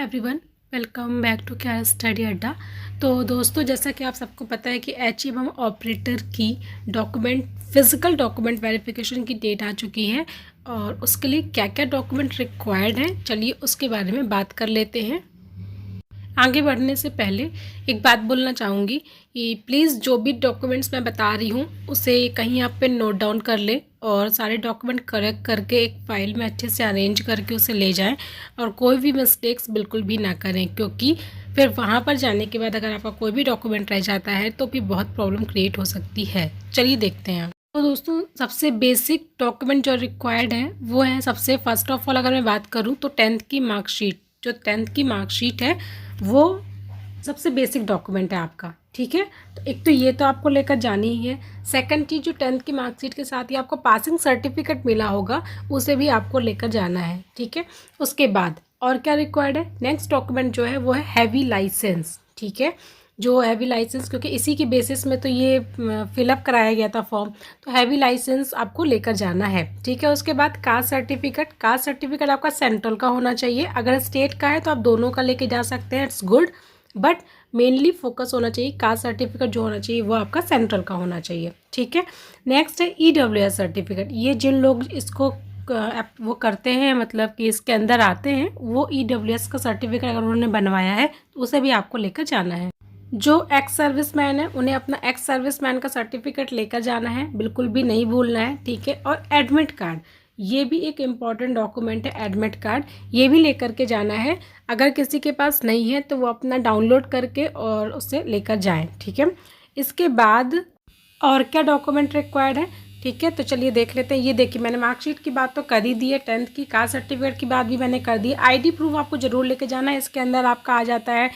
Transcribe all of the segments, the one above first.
Everyone, welcome back to क्या study अड्डा। तो दोस्तों, जैसा कि आप सबको पता है कि HMM ऑपरेटर की फिज़िकल डॉक्यूमेंट वेरिफिकेशन की डेट आ चुकी है और उसके लिए क्या क्या डॉक्यूमेंट रिक्वायर्ड हैं, चलिए उसके बारे में बात कर लेते हैं। आगे बढ़ने से पहले एक बात बोलना चाहूँगी कि प्लीज़ जो भी डॉक्यूमेंट्स मैं बता रही हूँ उसे कहीं आप पे नोट डाउन कर लें और सारे डॉक्यूमेंट करेक्ट करके एक फ़ाइल में अच्छे से अरेंज करके उसे ले जाएं और कोई भी मिस्टेक्स बिल्कुल भी ना करें, क्योंकि फिर वहाँ पर जाने के बाद अगर आपका कोई भी डॉक्यूमेंट रह जाता है तो भी बहुत प्रॉब्लम क्रिएट हो सकती है। चलिए देखते हैं। तो दोस्तों, सबसे बेसिक डॉक्यूमेंट जो रिक्वायर्ड है वो है, सबसे फर्स्ट ऑफ ऑल अगर मैं बात करूँ तो 10th की मार्कशीट। जो 10th की मार्कशीट है वो सबसे बेसिक डॉक्यूमेंट है आपका, ठीक है। तो एक तो ये तो आपको लेकर जानी ही है। सेकंड चीज़, जो 10th की मार्कशीट के साथ ही आपको पासिंग सर्टिफिकेट मिला होगा उसे भी आपको लेकर जाना है, ठीक है। उसके बाद और क्या रिक्वायर्ड है, नेक्स्ट डॉक्यूमेंट जो है वो है हैवी लाइसेंस, ठीक है। जो हैवी लाइसेंस, क्योंकि इसी की बेसिस में तो ये फिलअप कराया गया था फॉर्म, तो हैवी लाइसेंस आपको लेकर जाना है, ठीक है। उसके बाद कास्ट सर्टिफिकेट। कास्ट सर्टिफिकेट आपका सेंट्रल का होना चाहिए, अगर स्टेट का है तो आप दोनों का लेके जा सकते हैं, it's good, but mainly focus होना चाहिए कास्ट सर्टिफिकेट जो होना चाहिए वो आपका सेंट्रल का होना चाहिए, ठीक है। नेक्स्ट है EWS सर्टिफिकेट। ये जिन लोग इसको वो करते हैं, मतलब कि इसके अंदर आते हैं, वो EWS का सर्टिफिकेट अगर उन्होंने बनवाया है तो उसे भी आपको लेकर जाना है। जो एक्स सर्विसमैन है उन्हें अपना एक्स सर्विसमैन का सर्टिफिकेट लेकर जाना है, बिल्कुल भी नहीं भूलना है, ठीक है। और एडमिट कार्ड, ये भी एक इम्पॉर्टेंट डॉक्यूमेंट है, एडमिट कार्ड, ये भी लेकर के जाना है। अगर किसी के पास नहीं है तो वो अपना डाउनलोड करके और उसे लेकर जाएं, ठीक है। इसके बाद और क्या डॉक्यूमेंट रिक्वायर्ड है, ठीक है। तो चलिए देख लेते हैं। ये देखिए, मैंने मार्कशीट की बात तो कर ही दी है, 10th की कास्ट सर्टिफिकेट की बात भी मैंने कर दी है। ID प्रूफ आपको ज़रूर लेके जाना है। इसके अंदर आपका आ जाता है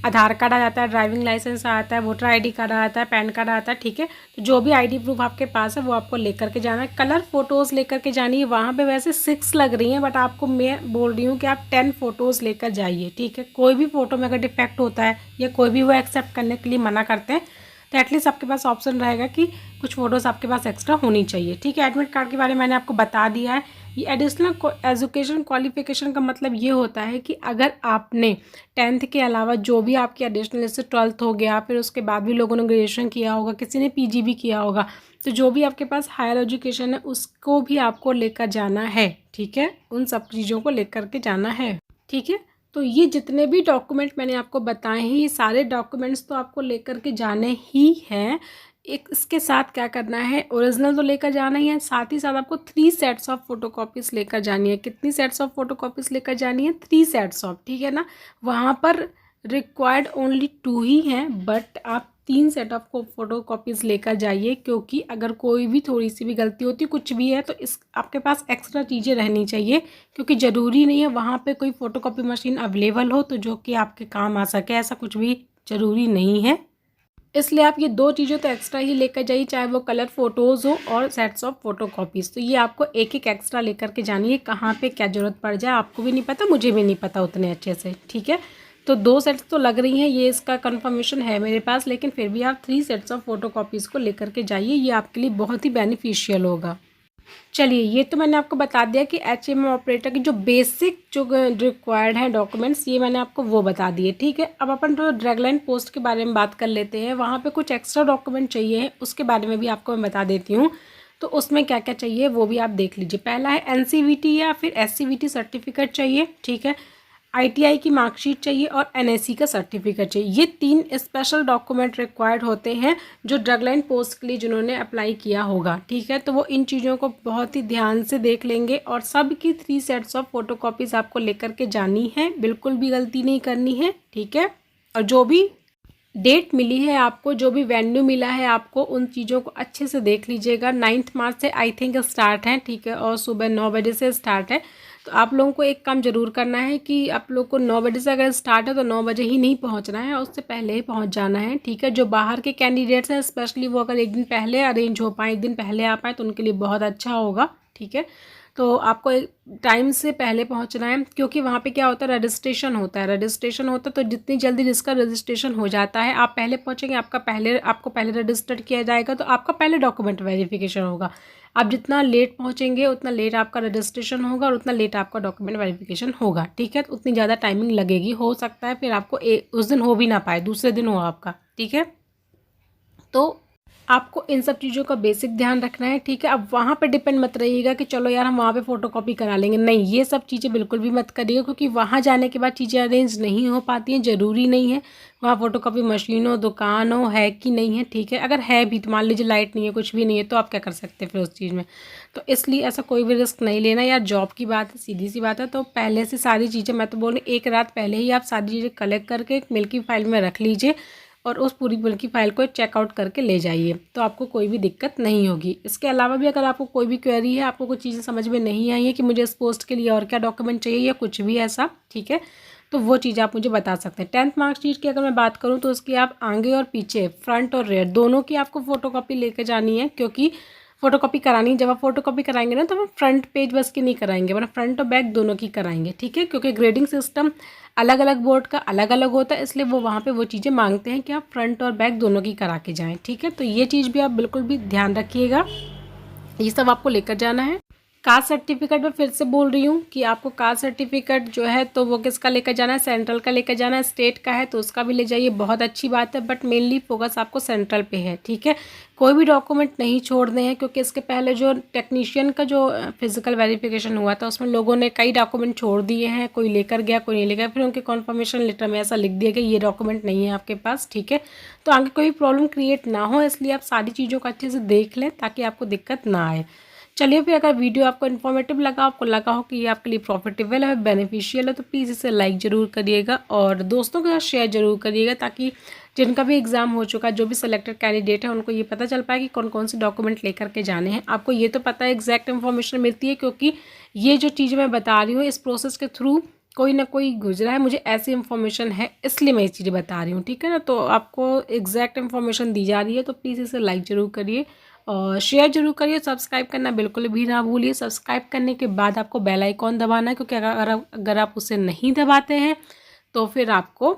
आधार कार्ड, आ जाता है ड्राइविंग लाइसेंस, आ जाता है वोटर ID कार्ड, आ जाता है पैन कार्ड, आता है, ठीक है। तो जो भी ID प्रूफ आपके पास है वो आपको लेकर के जाना है। कलर फ़ोटोज़ लेकर के जानी है। वहाँ पे वैसे 6 लग रही हैं, बट आपको मैं बोल रही हूँ कि आप 10 फ़ोटोज़ लेकर जाइए, ठीक है। कोई भी फ़ोटो में अगर डिफेक्ट होता है या कोई भी वो एक्सेप्ट करने के लिए मना करते हैं तो एटलीस्ट आपके पास ऑप्शन रहेगा कि कुछ फ़ोटोज़ आपके पास एक्स्ट्रा होनी चाहिए, ठीक है। एडमिट कार्ड के बारे में मैंने आपको बता दिया है। ये एडिशनल एजुकेशन क्वालिफिकेशन का मतलब ये होता है कि अगर आपने 10th के अलावा जो भी आपकी एडिशनल, जैसे 12th हो गया, फिर उसके बाद भी लोगों ने ग्रेजुएशन किया होगा, किसी ने PG भी किया होगा, तो जो भी आपके पास हायर एजुकेशन है उसको भी आपको लेकर जाना है, ठीक है। उन सब चीज़ों को लेकर के जाना है, ठीक है। तो ये जितने भी डॉक्यूमेंट मैंने आपको बताए हैं, ये सारे डॉक्यूमेंट्स तो आपको लेकर के जाने ही हैं। एक इसके साथ क्या करना है, ओरिजिनल तो लेकर जाना ही है, साथ ही साथ आपको 3 सेट्स ऑफ फोटोकॉपीज़ लेकर जानी है। कितनी सेट्स ऑफ फोटोकॉपीज़ लेकर जानी है? 3 सेट्स ऑफ, ठीक है ना। वहाँ पर रिक्वायर्ड ओनली 2 ही हैं, बट आप 3 सेट ऑफ फोटोकॉपीज़ लेकर जाइए, क्योंकि अगर कोई भी थोड़ी सी भी गलती होती, कुछ भी है, तो इस आपके पास एक्स्ट्रा चीज़ें रहनी चाहिए, क्योंकि ज़रूरी नहीं है वहाँ पे कोई फ़ोटोकॉपी मशीन अवेलेबल हो तो जो कि आपके काम आ सके, ऐसा कुछ भी ज़रूरी नहीं है। इसलिए आप ये 2 चीज़ें तो एक्स्ट्रा ही लेकर जाइए, चाहे वो कलर फ़ोटोज़ हो और सेट्स ऑफ फ़ोटोकॉपीज़। तो ये आपको एक एक एक्स्ट्रा लेकर के जानी है, कहाँ पे क्या ज़रूरत पड़ जाए आपको भी नहीं पता, मुझे भी नहीं पता उतने अच्छे से, ठीक है। तो 2 सेट्स तो लग रही हैं, ये इसका कंफर्मेशन है मेरे पास, लेकिन फिर भी आप 3 सेट्स ऑफ फ़ोटोकॉपीज़ को लेकर के जाइए, ये आपके लिए बहुत ही बेनिफिशियल होगा। चलिए, ये तो मैंने आपको बता दिया कि HMM ऑपरेटर की जो बेसिक जो रिक्वायर्ड है डॉक्यूमेंट्स, ये मैंने आपको वो बता दिए, ठीक है। अब अपन जो ड्रैगलाइन पोस्ट के बारे में बात कर लेते हैं। वहाँ पे कुछ एक्स्ट्रा डॉक्यूमेंट चाहिए, उसके बारे में भी आपको मैं बता देती हूँ। तो उसमें क्या क्या चाहिए वो भी आप देख लीजिए। पहला है NCVT या फिर SCVT सर्टिफिकेट चाहिए, ठीक है। ITI की मार्कशीट चाहिए और NSE का सर्टिफिकेट चाहिए। ये 3 स्पेशल डॉक्यूमेंट रिक्वायर्ड होते हैं जो ड्रगलाइन पोस्ट के लिए जिन्होंने अप्लाई किया होगा, ठीक है। तो वो इन चीज़ों को बहुत ही ध्यान से देख लेंगे और सब की 3 सेट्स ऑफ फोटोकॉपीज़ आपको लेकर के जानी है, बिल्कुल भी गलती नहीं करनी है, ठीक है। और जो भी डेट मिली है आपको, जो भी वेन्यू मिला है आपको, उन चीज़ों को अच्छे से देख लीजिएगा। 9 मार्च से आई थिंक स्टार्ट है, ठीक है, और सुबह 9 बजे से स्टार्ट है। तो आप लोगों को एक काम ज़रूर करना है कि आप लोग को 9 बजे से अगर स्टार्ट है तो 9 बजे ही नहीं पहुंचना है, और उससे पहले ही पहुंच जाना है, ठीक है। जो बाहर के कैंडिडेट्स हैं स्पेशली, वो अगर एक दिन पहले अरेंज हो पाए, एक दिन पहले आ पाए, तो उनके लिए बहुत अच्छा होगा, ठीक है। तो आपको एक टाइम से पहले पहुंचना है, क्योंकि वहाँ पे क्या होता है, रजिस्ट्रेशन होता है। तो जितनी जल्दी जिसका रजिस्ट्रेशन हो जाता है, आप पहले पहुँचेंगे, आपको पहले रजिस्टर किया जाएगा, तो आपका पहले डॉक्यूमेंट वेरिफिकेशन होगा। आप जितना लेट पहुँचेंगे उतना लेट आपका रजिस्ट्रेशन होगा और उतना लेट आपका डॉक्यूमेंट वेरिफिकेशन होगा, ठीक है। तो उतनी ज़्यादा टाइमिंग लगेगी, हो सकता है फिर आपको उस दिन हो भी ना पाए, दूसरे दिन हो आपका, ठीक है। तो आपको इन सब चीज़ों का बेसिक ध्यान रखना है, ठीक है। अब वहाँ पे डिपेंड मत रहिएगा कि चलो यार हम वहाँ पे फ़ोटोकॉपी करा लेंगे, नहीं, ये सब चीज़ें बिल्कुल भी मत करिएगा, क्योंकि वहाँ जाने के बाद चीज़ें अरेंज नहीं हो पाती हैं। ज़रूरी नहीं है वहाँ फ़ोटोकॉपी मशीन हो, दुकान हो, है कि नहीं है, ठीक है। अगर है भी तो मान लीजिए लाइट नहीं है, कुछ भी नहीं है, तो आप क्या कर सकते हैं फिर उस चीज़ में। तो इसलिए ऐसा कोई भी रिस्क नहीं लेना यार, जॉब की बात है, सीधी सी बात है। तो पहले से सारी चीज़ें, मैं तो बोल रही एक रात पहले ही आप सारी चीज़ें कलेक्ट करके एक मिल्की फाइल में रख लीजिए और उस पूरी मिल्की फाइल को चेकआउट करके ले जाइए, तो आपको कोई भी दिक्कत नहीं होगी। इसके अलावा भी अगर आपको कोई भी क्वेरी है, आपको कुछ चीज़ें समझ में नहीं आई है कि मुझे इस पोस्ट के लिए और क्या डॉक्यूमेंट चाहिए या कुछ भी ऐसा, ठीक है, तो वो चीज़ आप मुझे बता सकते हैं। 10th मार्कशीट की अगर मैं बात करूँ तो उसकी आप आगे और पीछे, फ्रंट और रेयर दोनों की आपको फ़ोटोकॉपी लेके जानी है, क्योंकि फ़ोटोकॉपी करानी है। जब आप फ़ोटोकॉपी कराएंगे ना तो हम फ्रंट पेज बस की नहीं कराएंगे, वरना फ्रंट और बैक दोनों की कराएंगे, ठीक है। क्योंकि ग्रेडिंग सिस्टम अलग अलग बोर्ड का अलग अलग होता है, इसलिए वो वहाँ पे वो चीज़ें मांगते हैं कि आप फ्रंट और बैक दोनों की करा के जाएँ, ठीक है। तो ये चीज़ भी आप बिल्कुल भी ध्यान रखिएगा, ये सब आपको लेकर जाना है। कास्ट सर्टिफिकेट में फिर से बोल रही हूँ कि आपको कास्ट सर्टिफिकेट जो है तो वो किसका लेकर जाना है, सेंट्रल का लेकर जाना है। स्टेट का है तो उसका भी ले जाइए, बहुत अच्छी बात है, बट मेनली फोकस आपको सेंट्रल पे है, ठीक है। कोई भी डॉक्यूमेंट नहीं छोड़ने हैं, क्योंकि इसके पहले जो टेक्नीशियन का जो फिजिकल वेरिफिकेशन हुआ था उसमें लोगों ने कई डॉक्यूमेंट छोड़ दिए हैं, कोई लेकर गया कोई नहीं लेकर, फिर उनके कन्फर्मेशन लेटर में ऐसा लिख दिया कि ये डॉक्यूमेंट नहीं है आपके पास, ठीक है। तो आगे कोई प्रॉब्लम क्रिएट ना हो, इसलिए आप सारी चीज़ों को अच्छे से देख लें ताकि आपको दिक्कत ना आए। चलिए फिर, अगर वीडियो आपको इन्फॉर्मेटिव लगा, आपको लगा हो कि ये आपके लिए प्रॉफिटेबल है, बेनिफिशियल है, तो प्लीज़ इसे लाइक ज़रूर करिएगा और दोस्तों के साथ शेयर ज़रूर करिएगा, ताकि जिनका भी एग्ज़ाम हो चुका है, जो भी सिलेक्टेड कैंडिडेट है, उनको ये पता चल पाए कि कौन कौन से डॉक्यूमेंट लेकर के जाने हैं। आपको ये तो पता है, एग्जैक्ट इन्फॉर्मेशन मिलती है, क्योंकि ये जो चीज़ मैं बता रही हूँ इस प्रोसेस के थ्रू कोई ना कोई गुजरा है, मुझे ऐसी इन्फॉर्मेशन है इसलिए मैं ये चीज़ें बता रही हूँ, ठीक है ना। तो आपको एग्जैक्ट इन्फॉर्मेशन दी जा रही है, तो प्लीज़ इसे लाइक ज़रूर करिए और शेयर जरूर करिए। सब्सक्राइब करना बिल्कुल भी ना भूलिए। सब्सक्राइब करने के बाद आपको बेल आइकॉन दबाना है, क्योंकि अगर आप उसे नहीं दबाते हैं तो फिर आपको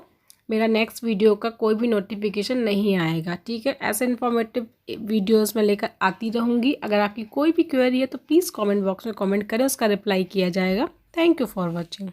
मेरा नेक्स्ट वीडियो का कोई भी नोटिफिकेशन नहीं आएगा, ठीक है। ऐसे इन्फॉर्मेटिव वीडियोस मैं लेकर आती रहूँगी। अगर आपकी कोई भी क्वेरी है तो प्लीज़ कमेंट बॉक्स में कमेंट करें, उसका रिप्लाई किया जाएगा। Thank you for watching.